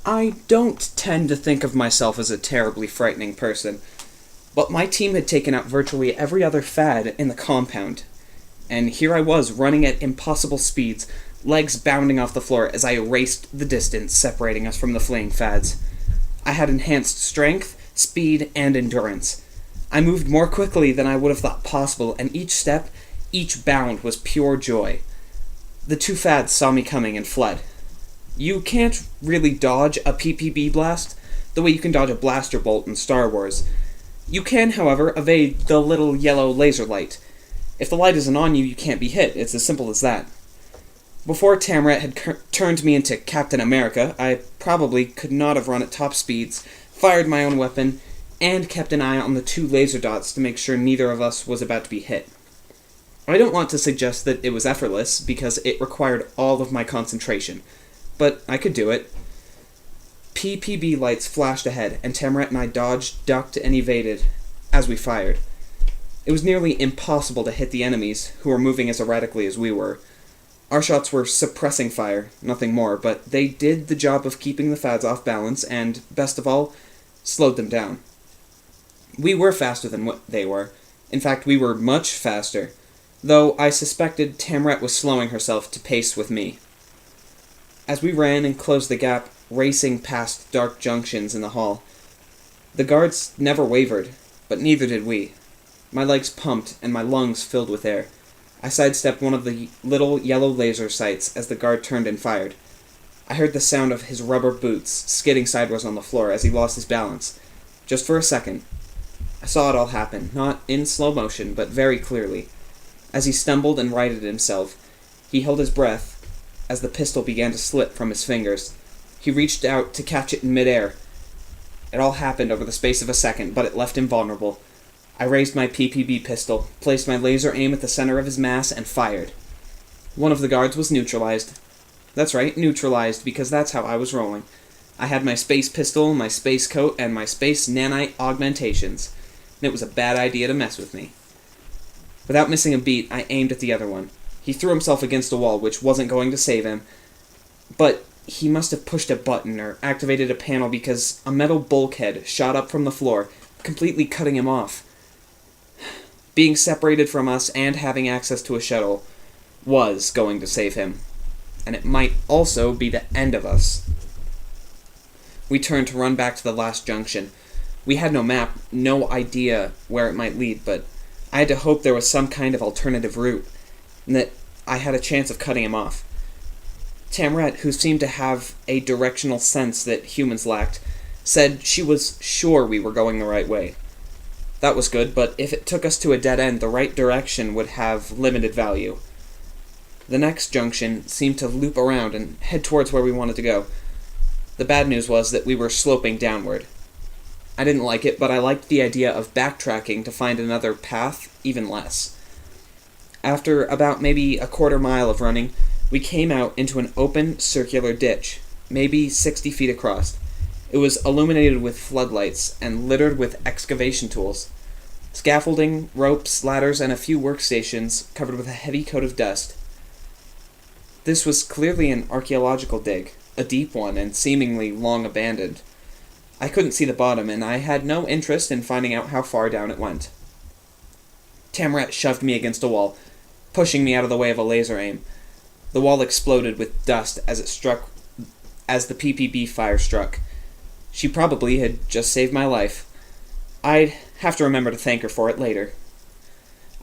I don't tend to think of myself as a terribly frightening person, but my team had taken out virtually every other fad in the compound, and here I was running at impossible speeds, legs bounding off the floor as I erased the distance separating us from the fleeing fads. I had enhanced strength, speed, and endurance. I moved more quickly than I would have thought possible, and each step, each bound was pure joy. The two fads saw me coming and fled. You can't really dodge a PPB blast the way you can dodge a blaster bolt in Star Wars. You can, however, evade the little yellow laser light. If the light isn't on you, you can't be hit. It's as simple as that. Before Tamrat had turned me into Captain America, I probably could not have run at top speeds, fired my own weapon, and kept an eye on the two laser dots to make sure neither of us was about to be hit. I don't want to suggest that it was effortless, because it required all of my concentration, but I could do it. PPB lights flashed ahead, and Tamrat and I dodged, ducked, and evaded as we fired. It was nearly impossible to hit the enemies, who were moving as erratically as we were. Our shots were suppressing fire, nothing more, but they did the job of keeping the fads off balance and, best of all, slowed them down. We were faster than what they were. In fact, we were much faster, though I suspected Tamrat was slowing herself to pace with me. As we ran and closed the gap, racing past dark junctions in the hall, the guards never wavered, but neither did we. My legs pumped and my lungs filled with air. I sidestepped one of the little yellow laser sights as the guard turned and fired. I heard the sound of his rubber boots skidding sideways on the floor as he lost his balance. Just for a second. I saw it all happen, not in slow motion, but very clearly. As he stumbled and righted himself, he held his breath as the pistol began to slip from his fingers. He reached out to catch it in midair. It all happened over the space of a second, but it left him vulnerable. I raised my PPB pistol, placed my laser aim at the center of his mass, and fired. One of the guards was neutralized. That's right, neutralized, because that's how I was rolling. I had my space pistol, my space coat, and my space nanite augmentations, and it was a bad idea to mess with me. Without missing a beat, I aimed at the other one. He threw himself against a wall, which wasn't going to save him, but he must have pushed a button or activated a panel because a metal bulkhead shot up from the floor, completely cutting him off. Being separated from us and having access to a shuttle was going to save him, and it might also be the end of us. We turned to run back to the last junction. We had no map, no idea where it might lead, but I had to hope there was some kind of alternative route, and that I had a chance of cutting him off. Tamrat, who seemed to have a directional sense that humans lacked, said she was sure we were going the right way. That was good, but if it took us to a dead end, the right direction would have limited value. The next junction seemed to loop around and head towards where we wanted to go. The bad news was that we were sloping downward. I didn't like it, but I liked the idea of backtracking to find another path even less. After about maybe a quarter mile of running, we came out into an open, circular ditch, maybe 60 feet across. It was illuminated with floodlights and littered with excavation tools. Scaffolding, ropes, ladders, and a few workstations covered with a heavy coat of dust. This was clearly an archaeological dig, a deep one and seemingly long abandoned. I couldn't see the bottom, and I had no interest in finding out how far down it went. Tamrat shoved me against a wall, pushing me out of the way of a laser aim. The wall exploded with dust as the PPB fire struck. She probably had just saved my life. I'd have to remember to thank her for it later.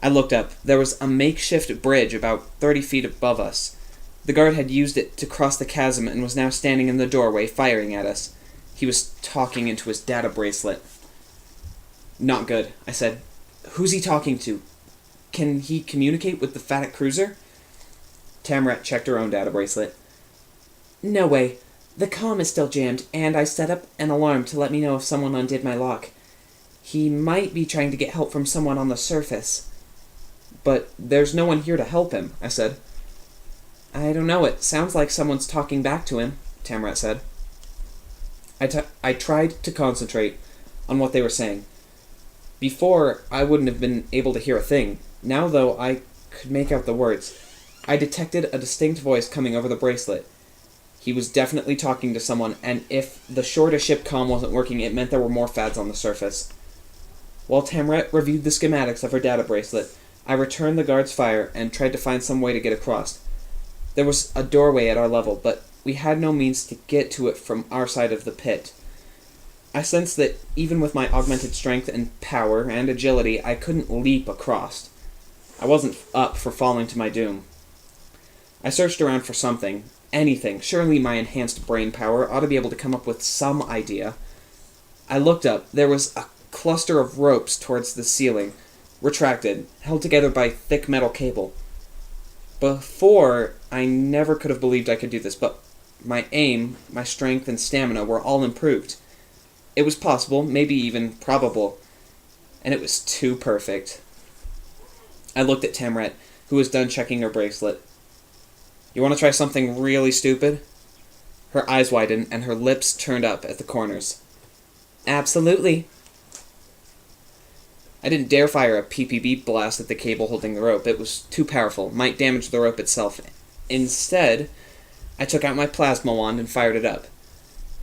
I looked up. There was a makeshift bridge about 30 feet above us. The guard had used it to cross the chasm and was now standing in the doorway firing at us. He was talking into his data bracelet. Not good, I said. Who's he talking to? Can he communicate with the Fatic cruiser? Tamrat checked her own data bracelet. No way. The comm is still jammed, and I set up an alarm to let me know if someone undid my lock. He might be trying to get help from someone on the surface. But there's no one here to help him, I said. I don't know, it sounds like someone's talking back to him, Tamrat said. I tried to concentrate on what they were saying. Before, I wouldn't have been able to hear a thing. Now, though, I could make out the words. I detected a distinct voice coming over the bracelet. He was definitely talking to someone, and if the shore-to-ship comm wasn't working, it meant there were more fads on the surface. While Tamret reviewed the schematics of her data bracelet, I returned the guard's fire and tried to find some way to get across. There was a doorway at our level, but we had no means to get to it from our side of the pit. I sensed that even with my augmented strength and power and agility, I couldn't leap across. I wasn't up for falling to my doom. I searched around for something, anything. Surely my enhanced brain power ought to be able to come up with some idea. I looked up. There was a cluster of ropes towards the ceiling, retracted, held together by thick metal cable. Before, I never could have believed I could do this, but my aim, my strength, and stamina were all improved. It was possible, maybe even probable, and it was too perfect. I looked at Tamret, who was done checking her bracelet. "You want to try something really stupid?" Her eyes widened, and her lips turned up at the corners. "Absolutely." I didn't dare fire a PPB blast at the cable holding the rope. It was too powerful, might damage the rope itself. Instead, I took out my plasma wand and fired it up.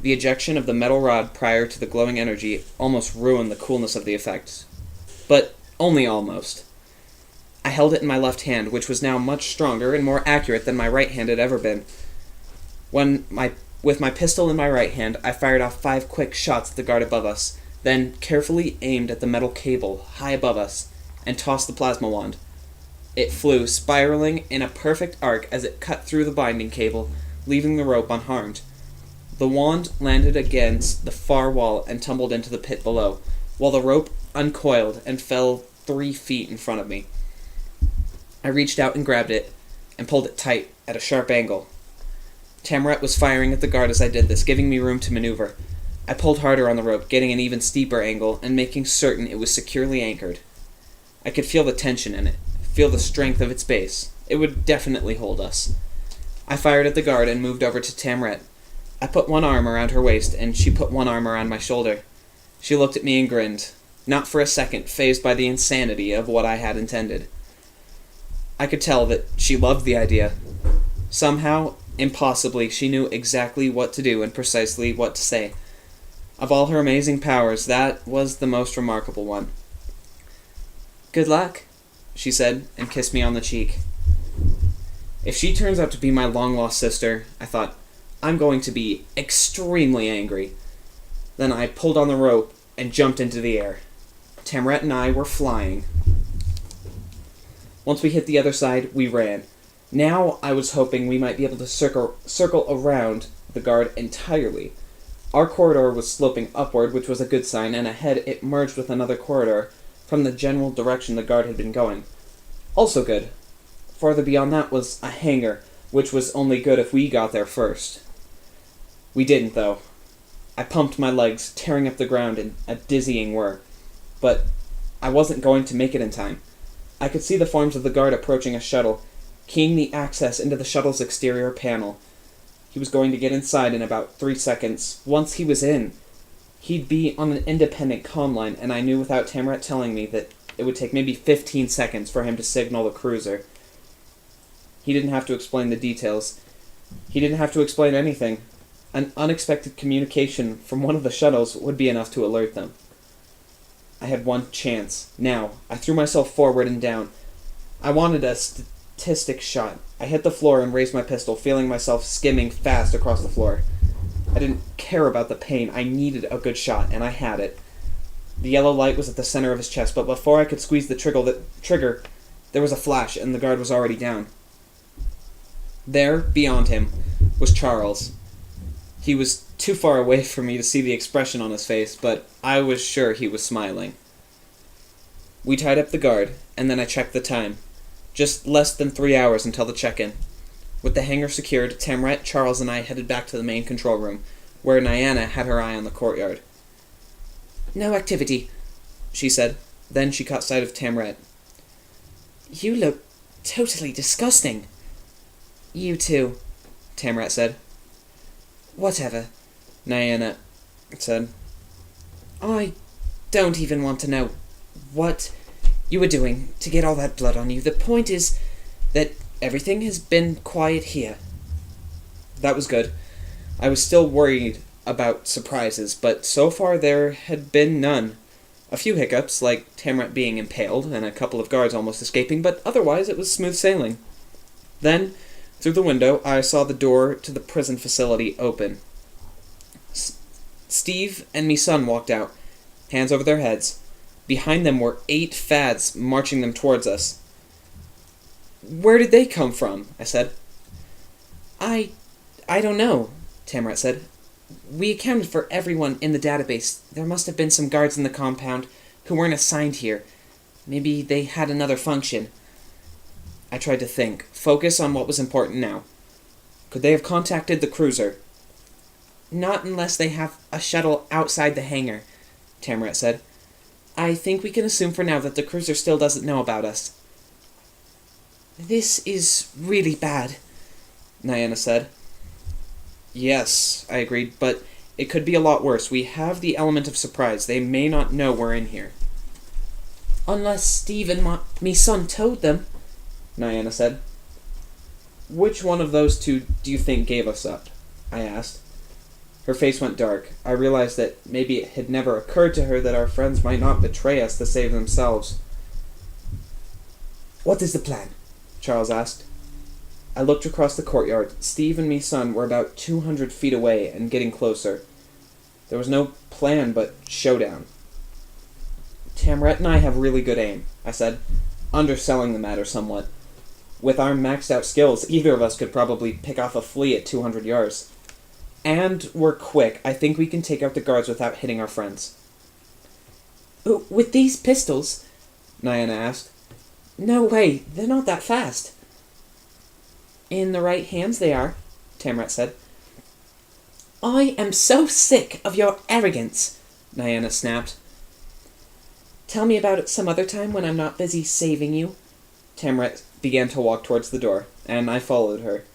The ejection of the metal rod prior to the glowing energy almost ruined the coolness of the effect. But only almost. I held it in my left hand, which was now much stronger and more accurate than my right hand had ever been. With my pistol in my right hand, I fired off 5 quick shots at the guard above us, then carefully aimed at the metal cable high above us, and tossed the plasma wand. It flew, spiraling in a perfect arc as it cut through the binding cable, leaving the rope unharmed. The wand landed against the far wall and tumbled into the pit below, while the rope uncoiled and fell 3 feet in front of me. I reached out and grabbed it, and pulled it tight at a sharp angle. Tamret was firing at the guard as I did this, giving me room to maneuver. I pulled harder on the rope, getting an even steeper angle, and making certain it was securely anchored. I could feel the tension in it, feel the strength of its base. It would definitely hold us. I fired at the guard and moved over to Tamret. I put one arm around her waist, and she put one arm around my shoulder. She looked at me and grinned, not for a second fazed by the insanity of what I had intended. I could tell that she loved the idea. Somehow, impossibly, she knew exactly what to do and precisely what to say. Of all her amazing powers, that was the most remarkable one. "Good luck," she said, and kissed me on the cheek. If she turns out to be my long-lost sister, I thought, I'm going to be extremely angry. Then I pulled on the rope and jumped into the air. Tamret and I were flying. Once we hit the other side, we ran. Now I was hoping we might be able to circle around the guard entirely. Our corridor was sloping upward, which was a good sign, and ahead it merged with another corridor from the general direction the guard had been going. Also good. Farther beyond that was a hangar, which was only good if we got there first. We didn't, though. I pumped my legs, tearing up the ground in a dizzying whir. But I wasn't going to make it in time. I could see the forms of the guard approaching a shuttle, keying the access into the shuttle's exterior panel. He was going to get inside in about 3 seconds. Once he was in, he'd be on an independent comm line, and I knew without Tamret telling me that it would take maybe 15 seconds for him to signal the cruiser. He didn't have to explain the details. He didn't have to explain anything. An unexpected communication from one of the shuttles would be enough to alert them. I had one chance. Now, I threw myself forward and down. I wanted a statistic shot. I hit the floor and raised my pistol, feeling myself skimming fast across the floor. I didn't care about the pain. I needed a good shot, and I had it. The yellow light was at the center of his chest, but before I could squeeze the trigger, there was a flash, and the guard was already down. There, beyond him, was Charles. He was too far away for me to see the expression on his face, but I was sure he was smiling. We tied up the guard, and then I checked the time. Just less than 3 hours until the check-in. With the hangar secured, Tamret, Charles, and I headed back to the main control room, where Nyana had her eye on the courtyard. "No activity," she said. Then she caught sight of Tamret. "You look totally disgusting." "You too," Tamret said. "Whatever," Nyana said. "I don't even want to know what you were doing to get all that blood on you. The point is that everything has been quiet here." That was good. I was still worried about surprises, but so far there had been none. A few hiccups, like Tamrat being impaled and a couple of guards almost escaping, but otherwise it was smooth sailing. Then, through the window, I saw the door to the prison facility open. Steve and me son walked out, hands over their heads. Behind them were 8 fads marching them towards us. "Where did they come from?" I said. I don't know," Tamrat said. "We accounted for everyone in the database. There must have been some guards in the compound who weren't assigned here. Maybe they had another function." I tried to think, focus on what was important now. Could they have contacted the cruiser? "Not unless they have a shuttle outside the hangar," Tamrat said. "I think we can assume for now that the cruiser still doesn't know about us." "This is really bad," Nyana said. "Yes," I agreed, "but it could be a lot worse. We have the element of surprise. They may not know we're in here." "Unless Steve and me son told them," Nyana said. "Which one of those two do you think gave us up?" I asked. Her face went dark. I realized that maybe it had never occurred to her that our friends might not betray us to save themselves. "What is the plan?" Charles asked. I looked across the courtyard. Steve and me son were about 200 feet away and getting closer. There was no plan but showdown. "Tamrat and I have really good aim," I said, underselling the matter somewhat. "With our maxed out skills, either of us could probably pick off a flea at 200 yards. And we're quick. I think we can take out the guards without hitting our friends." "With these pistols?" Nyana asked. "No way, they're not that fast." "In the right hands they are," Tamrat said. "I am so sick of your arrogance," Nyana snapped. "Tell me about it some other time when I'm not busy saving you." Tamrat began to walk towards the door, and I followed her.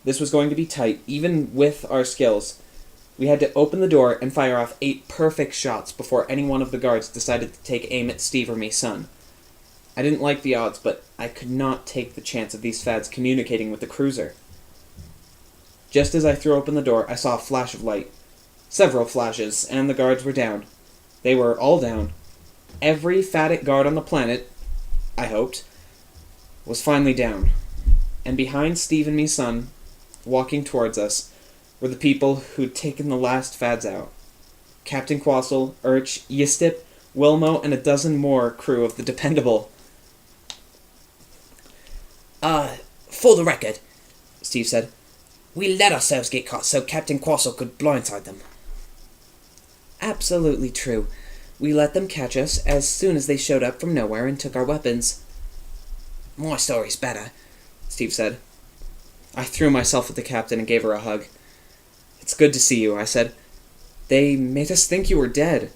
This was going to be tight, even with our skills. We had to open the door and fire off 8 perfect shots before any one of the guards decided to take aim at Steve or me son. I didn't like the odds, but I could not take the chance of these fads communicating with the cruiser. Just as I threw open the door, I saw a flash of light. Several flashes, and the guards were down. They were all down. Every faddic guard on the planet, I hoped, was finally down. And behind Steve and me son, walking towards us, were the people who'd taken the last fads out. Captain Quassel, Urch, Yistip, Wilmo, and a dozen more crew of the Dependable. For the record," Steve said, "we let ourselves get caught so Captain Quassel could blindside them." "Absolutely true. We let them catch us as soon as they showed up from nowhere and took our weapons." "My story's better," Steve said. I threw myself at the captain and gave her a hug. "It's good to see you," I said. "They made us think you were dead."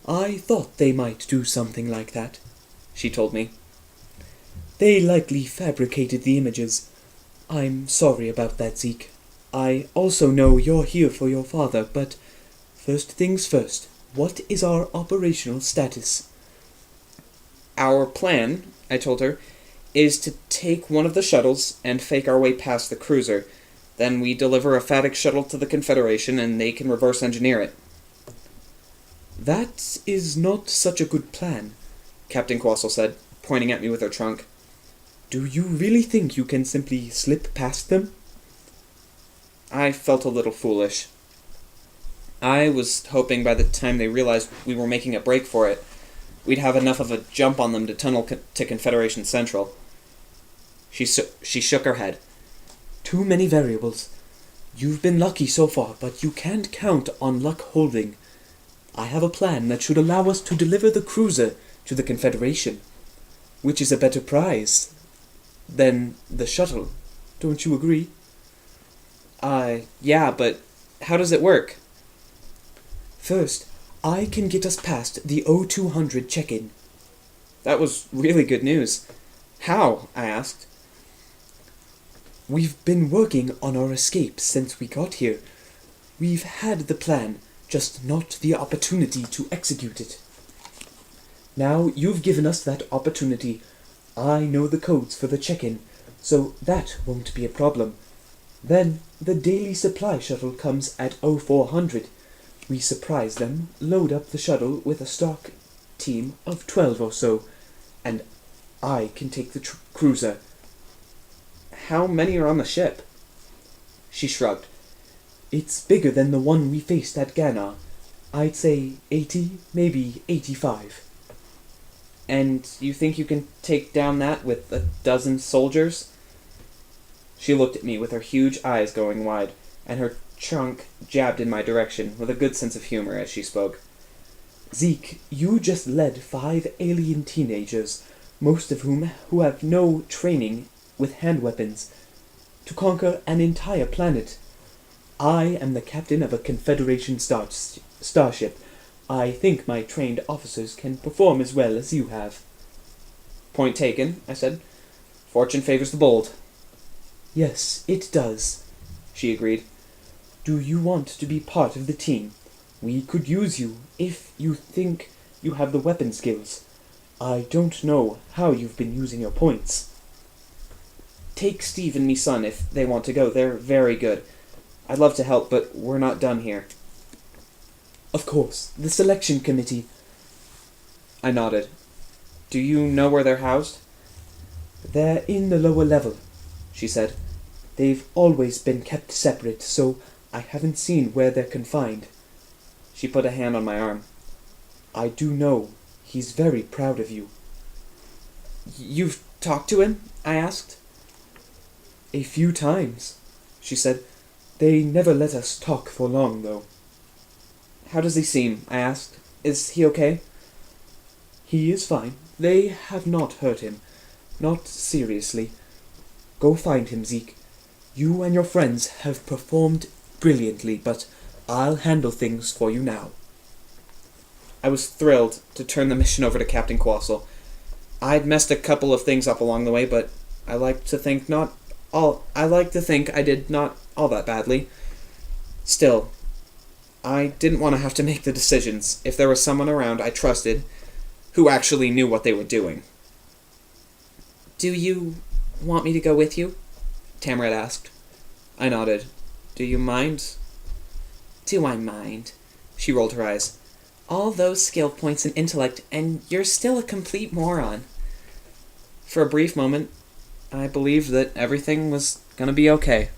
"I thought they might do something like that," she told me. "They likely fabricated the images. I'm sorry about that, Zeke. I also know you're here for your father, but first things first, what is our operational status?" "Our plan," I told her, "is to take one of the shuttles and fake our way past the cruiser. Then we deliver a phatic shuttle to the Confederation and they can reverse engineer it." "That is not such a good plan," Captain Quassel said, pointing at me with her trunk. "Do you really think you can simply slip past them?" I felt a little foolish. I was hoping by the time they realized we were making a break for it, we'd have enough of a jump on them to tunnel to Confederation Central. She shook her head. "Too many variables. You've been lucky so far, but you can't count on luck holding. I have a plan that should allow us to deliver the cruiser to the Confederation, which is a better prize than the shuttle. Don't you agree?" Yeah, but how does it work?" "First, I can get us past the O200 check-in." That was really good news. "How?" I asked. "We've been working on our escape since we got here. We've had the plan, just not the opportunity to execute it. Now you've given us that opportunity. I know the codes for the check-in, so that won't be a problem. Then the daily supply shuttle comes at 0400. We surprise them, load up the shuttle with a stock team of 12 or so, and I can take the cruiser. How many are on the ship? She shrugged. It's bigger than the one we faced at Ghana. I'd say 80, maybe 85. And you think you can take down that with a dozen soldiers? She looked at me with her huge eyes going wide, and her trunk jabbed in my direction with a good sense of humor as she spoke. Zeke, you just led 5 alien teenagers, most of whom who have no training with hand weapons, to conquer an entire planet. I am the captain of a Confederation starship. I think my trained officers can perform as well as you have. Point taken, I said. Fortune favors the bold. Yes, it does, She agreed. Do you want to be part of the team? We could use you if you think you have the weapon skills. I don't know how you've been using your points. Take Steve and me son if they want to go. They're very good. I'd love to help, but we're not done here. Of course, the selection committee. I nodded. Do you know where they're housed? They're in the lower level, she said. They've always been kept separate, so I haven't seen where they're confined. She put a hand on my arm. I do know. He's very proud of you. You've talked to him? I asked. A few times, she said. They never let us talk for long, though. How does he seem? I asked. Is he okay? He is fine. They have not hurt him. Not seriously. Go find him, Zeke. You and your friends have performed brilliantly, but I'll handle things for you now. I was thrilled to turn the mission over to Captain Quassel. I'd messed a couple of things up along the way, but I like to think I did not all that badly. Still, I didn't want to have to make the decisions if there was someone around I trusted who actually knew what they were doing. Do you want me to go with you? Tamrat asked. I nodded. Do you mind? Do I mind? She rolled her eyes. All those skill points and intellect, and you're still a complete moron. For a brief moment, I believed that everything was gonna be okay.